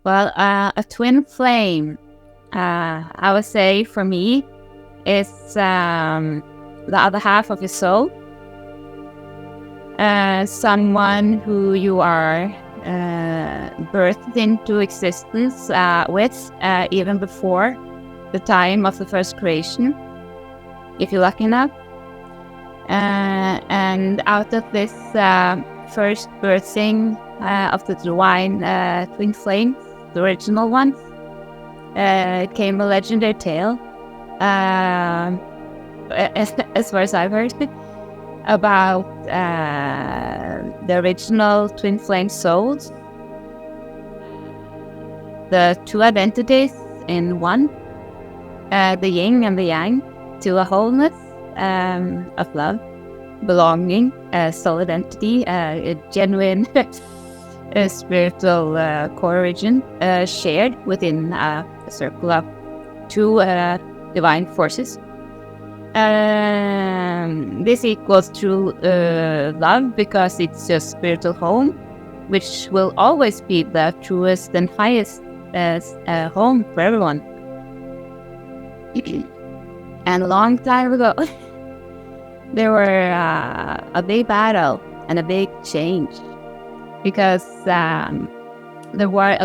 Well, a twin flame, I would say for me, is the other half of your soul. Someone who you are birthed into existence with, even before the time of the first creation, if you're lucky enough. And out of this first birthing of the divine twin flame, the original one, came a legendary tale, as far as I've heard, about the original twin flame souls, the two identities in one, the yin and the yang, to a wholeness of love, belonging, soul identity, a genuine spiritual core origin, shared within a circle of two divine forces. This equals true love because it's your spiritual home, which will always be the truest and highest home for everyone. And a long time ago, there were a big battle and a big change, because there were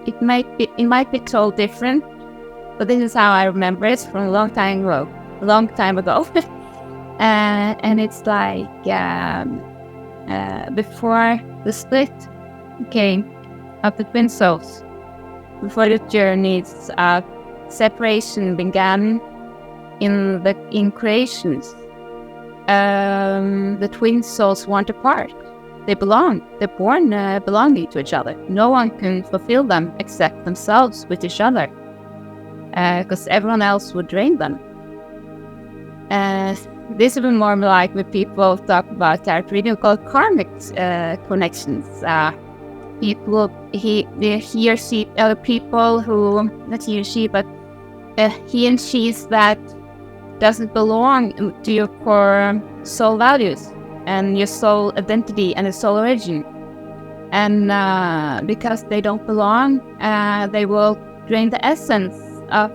it might be told different, but this is how I remember it from a long time ago. And it's like before the split came of the twin souls, before the journeys of separation began in creations, the twin souls weren't apart. They belong. They're born belonging to each other. No one can fulfill them except themselves with each other, because everyone else would drain them. This is more like when people talk about character reading, called karmic connections. He or she, other people who, not he or she, but he and she's that doesn't belong to your core soul values and your soul identity and your soul origin. And because they don't belong, they will drain the essence of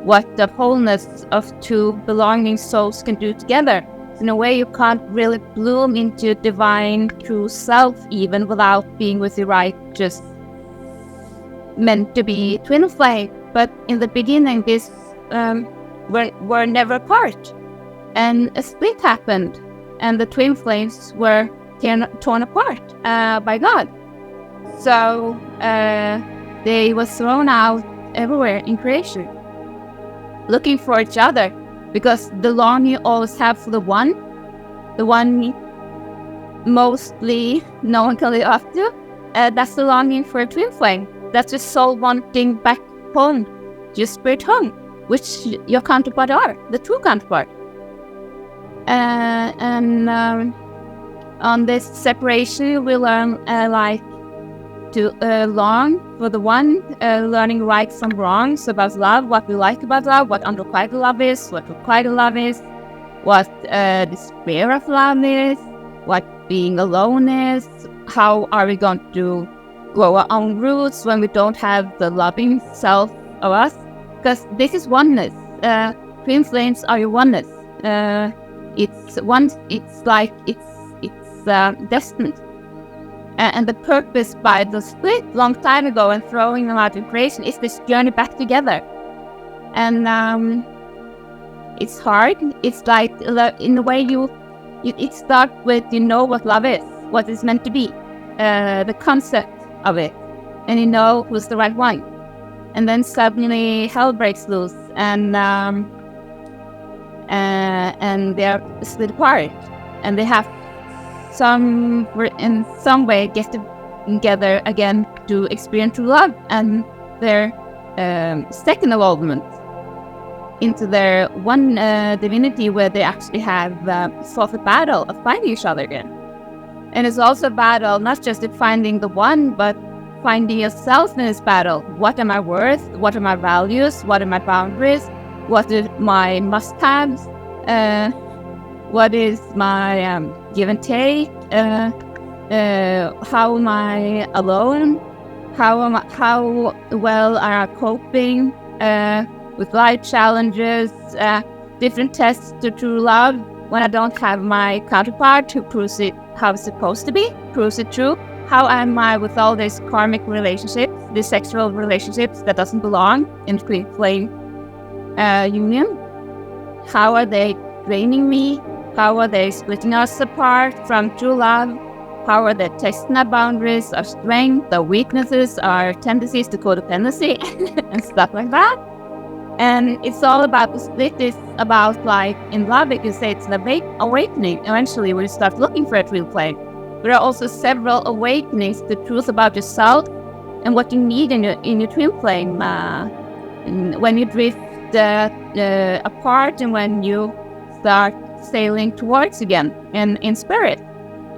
what the wholeness of two belonging souls can do together. In a way, you can't really bloom into your divine true self even without being with the right, just meant to be twin flame. But in the beginning, this were never apart, and a split happened, and the twin flames were torn apart by God. So they were thrown out everywhere in creation, looking for each other, because the longing you always have for the one mostly no one can live up to, that's the longing for a twin flame. That's your soul wanting back home, your spirit home, which your counterpart are, the true counterpart. And on this separation, we learn to long for the one, learning right from wrongs about love, what we like about love, what unrequited love is, what requited love is, what despair of love is, what being alone is, how are we going to grow our own roots when we don't have the loving self of us, because this is oneness. Twin flames are your oneness. It's one. It's destined. And the purpose by the split long time ago and throwing them out in creation is this journey back together. And it's hard. It's like, in the way it starts with, what love is, what it's meant to be, the concept of it, and who's the right one. And then suddenly hell breaks loose, and they're split apart, and they have in some way get together again to experience true love and their second evolvement into their one divinity, where they actually have fought a battle of finding each other again. And it's also a battle not just in finding the one, but finding yourself in this battle. What am I worth? What are my values? What are my boundaries? What are my must-haves? What is my give and take? How am I alone? how well are I coping with life challenges, different tests to true love when I don't have my counterpart who proves it how it's supposed to be, proves it true. How am I with all these karmic relationships, these sexual relationships that doesn't belong in twin flame union? How are they draining me? How are they splitting us apart from true love? How are they testing our boundaries, our strength, our weaknesses, our tendencies to codependency, and stuff like that? And it's all about the split. It's about, like in love, you can say it's an awakening. Eventually, when you start looking for a twin flame, there are also several awakenings to truth about yourself and what you need in your twin flame. When you drift apart and when you start sailing towards again in spirit.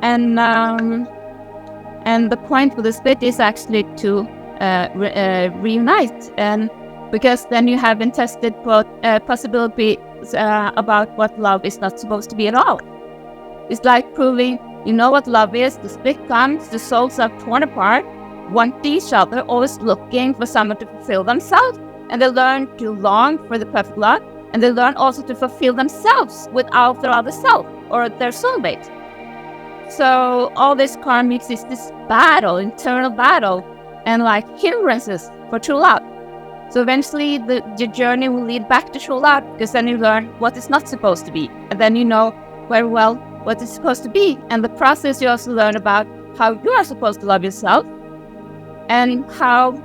And the point with the split is actually to reunite, and because then you have been tested for possibilities about what love is not supposed to be at all. It's like proving you know what love is. The split comes, the souls are torn apart, want each other, always looking for someone to fulfill themselves, and they learn to long for the perfect love, and they learn also to fulfill themselves without their other self or their soulmate. So all this karmics is this battle, internal battle, and like hindrances for true love. So eventually the journey will lead back to true love, because then you learn what is not supposed to be, and then you know very well what is supposed to be. And the process, you also learn about how you are supposed to love yourself and how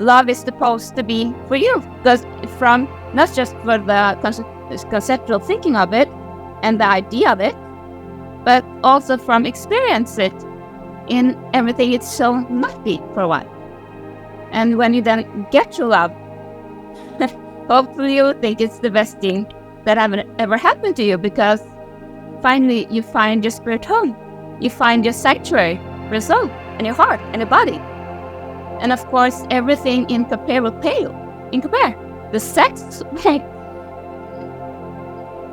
love is supposed to be for you, because from not just for the conceptual thinking of it and the idea of it, but also from experience it in everything it's so not be for a while. And when you then get true love, hopefully you think it's the best thing that ever happened to you, because finally you find your spirit home. You find your sanctuary, your soul, and your heart, and your body. And of course, everything in compare will pale. In compare. The sex,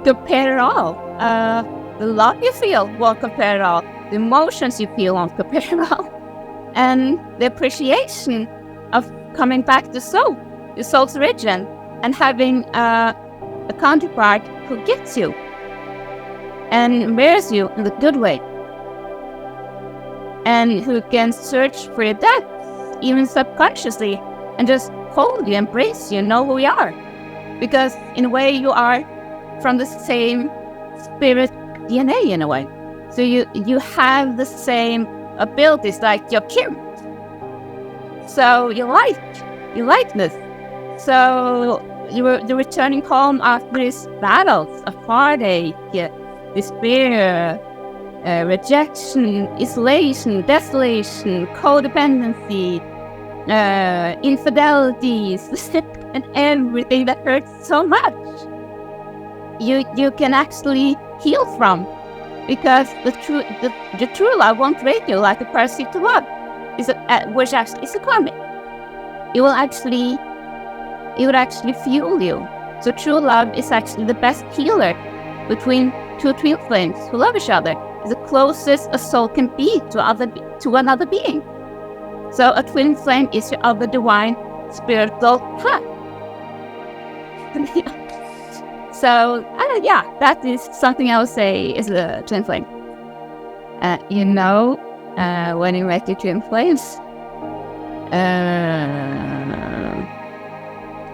compare it all. The love you feel won't compare it all. The emotions you feel won't compare it all. And the appreciation of coming back to soul, your soul's origin, and having a counterpart who gets you and wears you in the good way, and who can search for your depths, even subconsciously, and just hold you, embrace you, know who you are. Because in a way you are from the same spirit DNA in a way. So you have the same abilities like your kin. So you likeness. So you're returning home after these battles of heartache, despair, rejection, isolation, desolation, codependency, infidelities, and everything that hurts so much. You can actually heal from, because the true love won't drain you like a parasite to love, which actually is a karmic. It would actually fuel you. So true love is actually the best healer between two twin flames who love each other. It's the closest a soul can be to another being. So a twin flame is your other divine spiritual half. So that is something I would say is a twin flame. When you met your twin flames,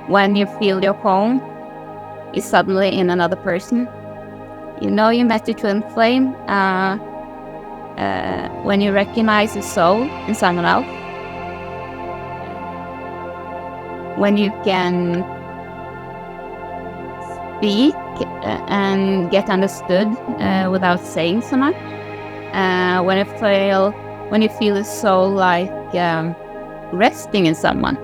when you feel your home is suddenly in another person, you met your twin flame. When you recognize your soul in someone else, when you can speak and get understood without saying so much, when you feel the soul like resting in someone,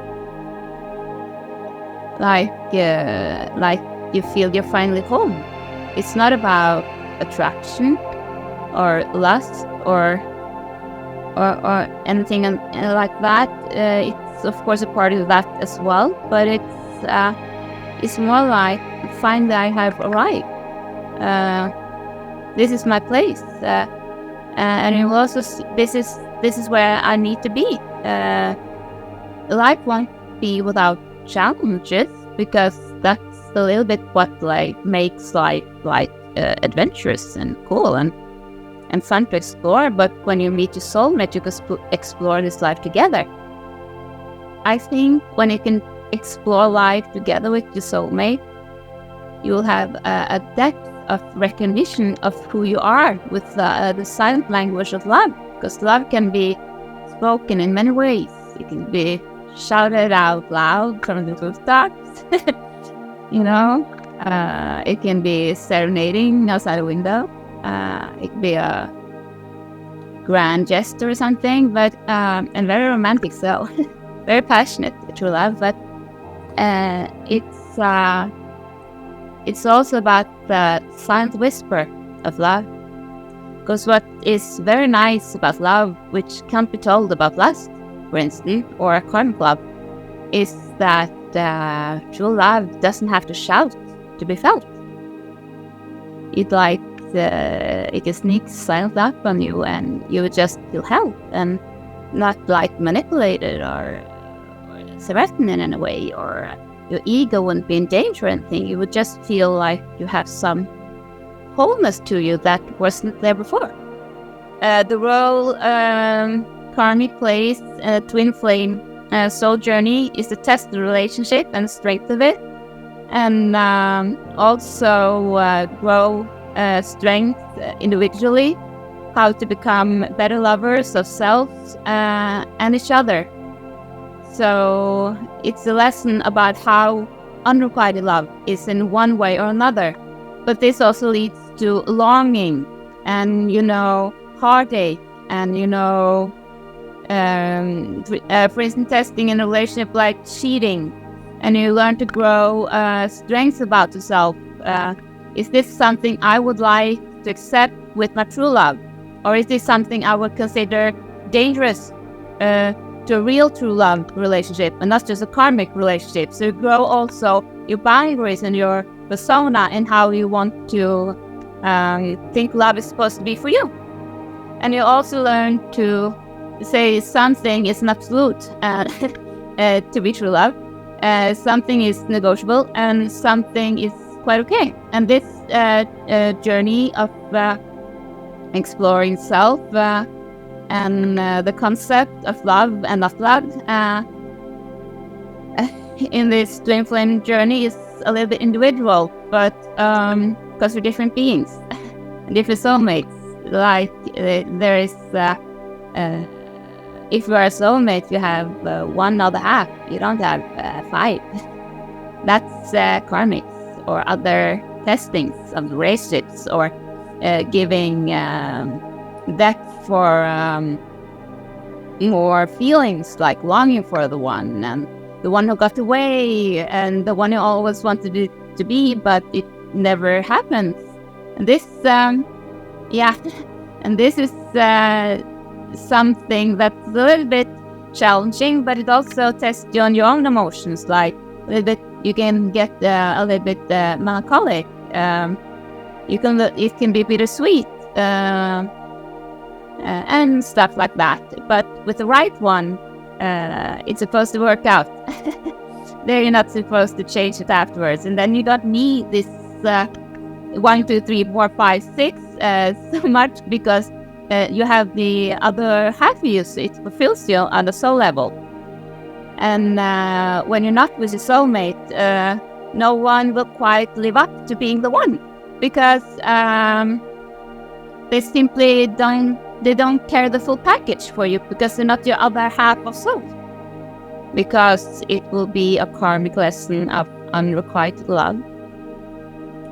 like you feel you're finally home. It's not about attraction or lust or anything like that. It's of course a part of that as well, but it's more like finally I have arrived. This is my place, and it will also this is where I need to be. life won't be without challenges, because that's a little bit what like makes life like adventurous and cool and fun to explore. But when you meet your soulmate, you can explore this life together. I think when you can explore life together with your soulmate, you will have a depth of recognition of who you are with the silent language of love, because love can be spoken in many ways. It can be shouted out loud from the rooftops, it can be serenading outside a window. It can be a grand gesture or something, but and very romantic, so very passionate, true love. But it's also about the silent whisper of love. Because what is very nice about love, which can't be told about lust, for instance, or a karmic love, is that true love doesn't have to shout to be felt. It just sneaks silently up on you, and you would just feel held and not like manipulated or threatened in any way, or your ego wouldn't be in danger or anything. You would just feel like you have some wholeness to you that wasn't there before. The role karmic plays twin flame soul journey is to test the relationship and strength of it, and also grow strength individually, how to become better lovers of self and each other. So it's a lesson about how unrequited love is in one way or another. But this also leads to longing and, heartache and, for instance, testing in a relationship like cheating. And you learn to grow strength about yourself. Is this something I would like to accept with my true love? Or is this something I would consider dangerous to a real true love relationship and not just a karmic relationship? So you grow also your boundaries and your persona and how you want to think love is supposed to be for you. And you also learn to say something is an absolute to be true love. Something is negotiable and something is quite okay. And this journey of exploring self and the concept of love and not love in this twin flame journey is a little bit individual, but because we're different beings, different soulmates. Like there is, if you are a soulmate, you have one other half. You don't have five. That's karmic or other testings of relationships, or giving depth for more feelings like longing for the one, and the one who got away, and the one you always wanted it to be, but it never happened. And this, and this is something that's a little bit challenging, but it also tests you on your own emotions. Like a little bit, you can get a little bit melancholic. It can be bittersweet and stuff like that. But with the right one, it's supposed to work out. There, you're not supposed to change it afterwards, and then you don't need this 1, 2, 3, 4, 5, 6 so much, because you have the other half of you, so it fulfills you on the soul level. And when you're not with your soulmate, no one will quite live up to being the one, because they simply don't carry the full package for you, because they're not your other half of soul. Because it will be a karmic lesson of unrequited love.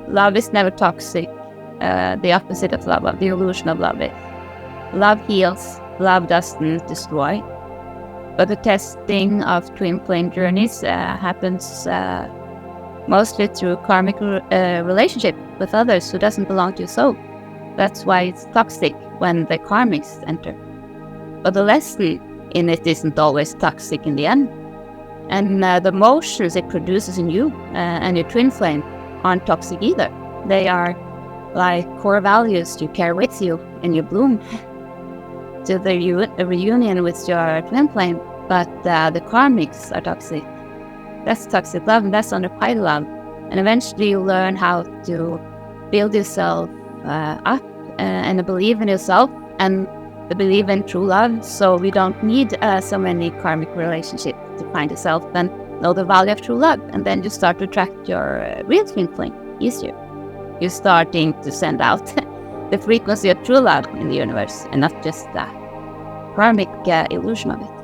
Love is never toxic. The opposite of love, of the illusion of love is. Love heals, love doesn't destroy. But the testing of twin flame journeys happens mostly through karmic relationship with others who doesn't belong to your soul. That's why it's toxic when the karmics enter. But the lesson in it isn't always toxic in the end. And the emotions it produces in you and your twin flame aren't toxic either. They are like core values you carry with you in your bloom to the reunion with your twin flame. But the karmics are toxic. That's toxic love, and that's unrequited love. And eventually you learn how to build yourself up and believe in yourself and believe in true love. So we don't need so many karmic relationships to find yourself and know the value of true love. And then you start to attract your real twin flame easier. You're starting to send out the frequency of true love in the universe and not just the karmic illusion of it.